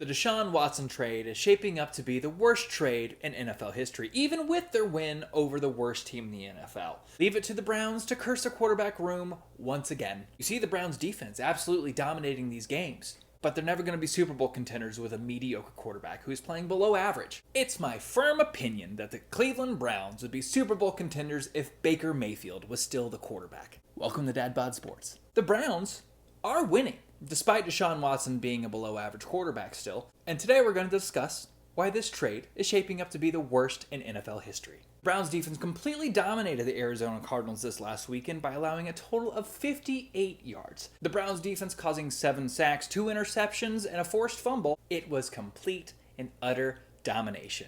The Deshaun Watson trade is shaping up to be the worst trade in NFL history, even with their win over the worst team in the NFL. Leave it to the Browns to curse the quarterback room once again. You see the Browns defense absolutely dominating these games, but they're never going to be Super Bowl contenders with a mediocre quarterback who is playing below average. It's my firm opinion that the Cleveland Browns would be Super Bowl contenders if Baker Mayfield was still the quarterback. Welcome to Dad Bod Sports. The Browns are winning, despite Deshaun Watson being a below-average quarterback still, and today we're going to discuss why this trade is shaping up to be the worst in NFL history. Browns defense completely dominated the Arizona Cardinals this last weekend by allowing a total of 58 yards. The Browns defense causing 7 sacks, 2 interceptions, and a forced fumble. It was complete and utter domination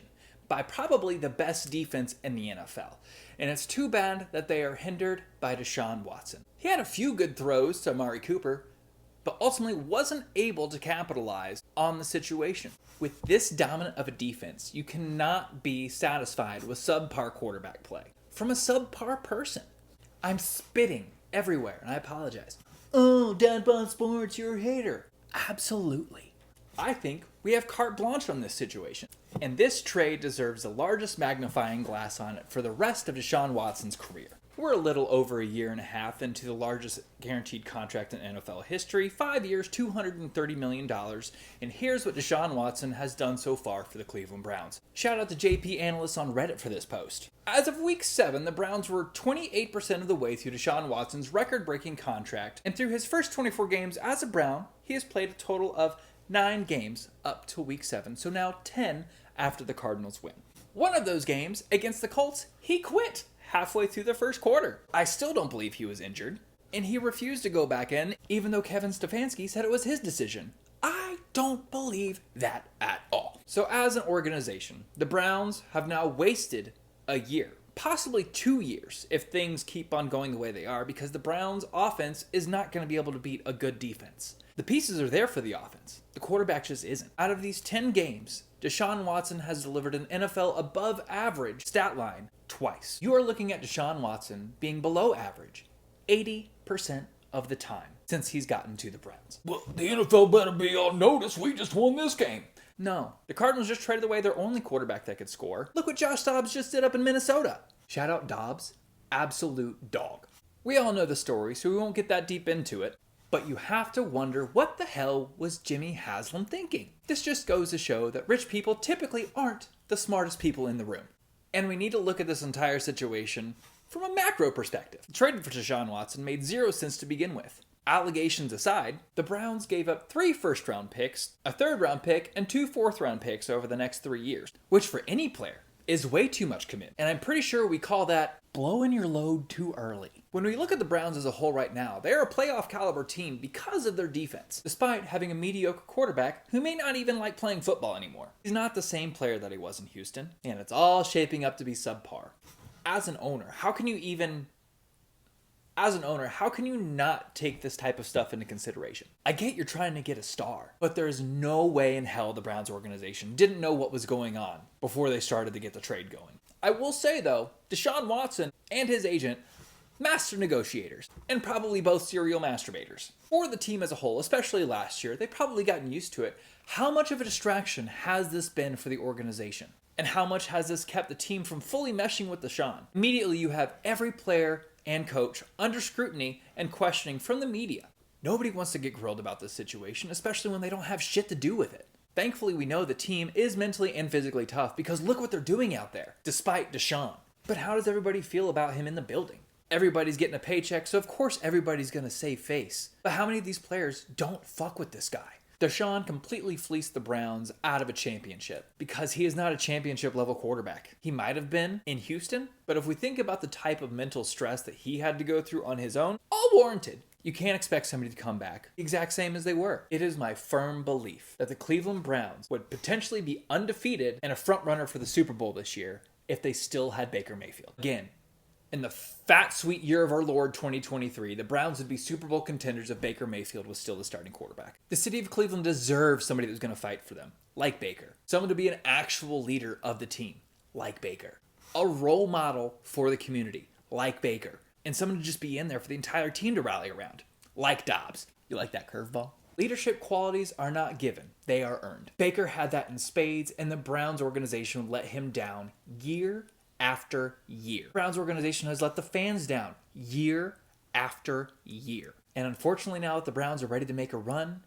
by probably the best defense in the NFL. And it's too bad that they are hindered by Deshaun Watson. He had a few good throws to Amari Cooper, but ultimately wasn't able to capitalize on the situation. With this dominant of a defense, you cannot be satisfied with subpar quarterback play from a subpar person. I'm spitting everywhere, and I apologize. Oh, Dad Bod Sports, you're a hater. Absolutely. I think we have carte blanche on this situation, and this trade deserves the largest magnifying glass on it for the rest of Deshaun Watson's career. We're a little over a year and a half into the largest guaranteed contract in NFL history, 5 years, $230 million, and here's what Deshaun Watson has done so far for the Cleveland Browns. Shout out to JP Analysts on Reddit for this post. As of week 7, the Browns were 28% of the way through Deshaun Watson's record-breaking contract, and through his first 24 games as a Brown, he has played a total of 9 games up to week 7, so now 10 after the Cardinals win. One of those games, against the Colts, he quit halfway through the first quarter. I still don't believe he was injured, and he refused to go back in, even though Kevin Stefanski said it was his decision. I don't believe that at all. So as an organization, the Browns have now wasted a year, possibly 2 years, if things keep on going the way they are, because the Browns' offense is not going to be able to beat a good defense. The pieces are there for the offense. The quarterback just isn't. Out of these 10 games, Deshaun Watson has delivered an NFL above average stat line twice. You are looking at Deshaun Watson being below average 80% of the time since he's gotten to the Browns. Well, the NFL better be on notice. We just won this game. No, the Cardinals just traded away their only quarterback that could score. Look what Josh Dobbs just did up in Minnesota. Shout out Dobbs, absolute dog. We all know the story, so we won't get that deep into it. But you have to wonder, what the hell was Jimmy Haslam thinking? This just goes to show that rich people typically aren't the smartest people in the room. And we need to look at this entire situation from a macro perspective. Trading for Deshaun Watson made 0 sense to begin with. Allegations aside, the Browns gave up 3 first-round picks, a third-round pick, and 2 fourth-round picks over the next 3 years, which for any player is way too much commit. And I'm pretty sure we call that blowing your load too early. When we look at the Browns as a whole right now, they're a playoff caliber team because of their defense, despite having a mediocre quarterback who may not even like playing football anymore. He's not the same player that he was in Houston, and it's all shaping up to be subpar. As an owner, how can you not take this type of stuff into consideration? I get you're trying to get a star, but there's no way in hell the Browns organization didn't know what was going on before they started to get the trade going. I will say though, Deshaun Watson and his agent, master negotiators, and probably both serial masturbators. For the team as a whole, especially last year, they've probably gotten used to it. How much of a distraction has this been for the organization? And how much has this kept the team from fully meshing with Deshaun? Immediately you have every player and coach under scrutiny and questioning from the media. Nobody wants to get grilled about this situation, especially when they don't have shit to do with it. Thankfully, we know the team is mentally and physically tough because look what they're doing out there, despite Deshaun. But how does everybody feel about him in the building? Everybody's getting a paycheck, so of course everybody's going to save face. But how many of these players don't fuck with this guy? Deshaun completely fleeced the Browns out of a championship because he is not a championship level quarterback. He might have been in Houston, but if we think about the type of mental stress that he had to go through on his own, all warranted. You can't expect somebody to come back the exact same as they were. It is my firm belief that the Cleveland Browns would potentially be undefeated and a front runner for the Super Bowl this year if they still had Baker Mayfield. Again, in the fat, sweet year of our Lord 2023, the Browns would be Super Bowl contenders if Baker Mayfield was still the starting quarterback. The city of Cleveland deserves somebody who's going to fight for them, like Baker. Someone to be an actual leader of the team, like Baker. A role model for the community, like Baker. And someone to just be in there for the entire team to rally around, like Dobbs. You like that curveball? Leadership qualities are not given, they are earned. Baker had that in spades, and the Browns organization let him down year after year. The Browns organization has let the fans down year after year. And unfortunately, now that the Browns are ready to make a run,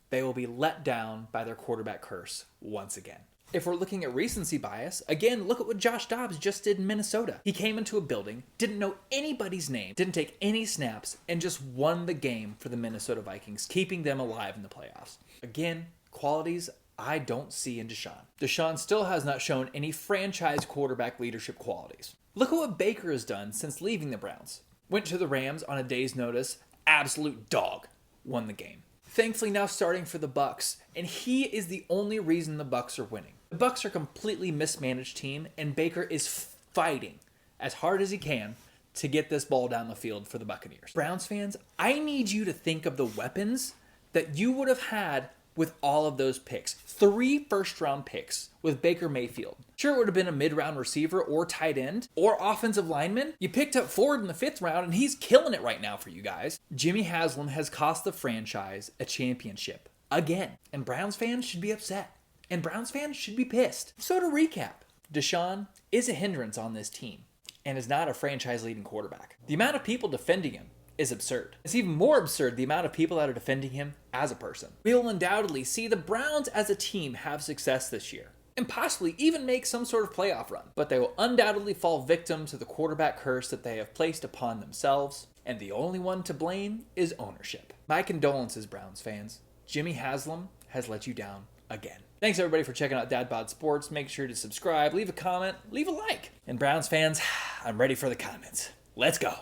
they will be let down by their quarterback curse once again. If we're looking at recency bias, again, look at what Josh Dobbs just did in Minnesota. He came into a building, didn't know anybody's name, didn't take any snaps, and just won the game for the Minnesota Vikings, keeping them alive in the playoffs. Again, qualities I don't see in Deshaun. Deshaun still has not shown any franchise quarterback leadership qualities. Look at what Baker has done since leaving the Browns. Went to the Rams on a day's notice, absolute dog, won the game. Thankfully now starting for the Bucks, and he is the only reason the Bucks are winning. The Bucks are a completely mismanaged team, and Baker is fighting as hard as he can to get this ball down the field for the Buccaneers. Browns fans, I need you to think of the weapons that you would have had with all of those picks. 3 first-round picks with Baker Mayfield. Sure, it would have been a mid-round receiver or tight end or offensive lineman. You picked up Ford in the 5th round, and he's killing it right now for you guys. Jimmy Haslam has cost the franchise a championship again, and Browns fans should be upset. And Browns fans should be pissed. So to recap, Deshaun is a hindrance on this team and is not a franchise-leading quarterback. The amount of people defending him is absurd. It's even more absurd the amount of people that are defending him as a person. We will undoubtedly see the Browns as a team have success this year and possibly even make some sort of playoff run, but they will undoubtedly fall victim to the quarterback curse that they have placed upon themselves, and the only one to blame is ownership. My condolences, Browns fans. Jimmy Haslam has let you down again. Thanks everybody for checking out Dad Bod Sports. Make sure to subscribe, leave a comment, leave a like. And Browns fans, I'm ready for the comments. Let's go.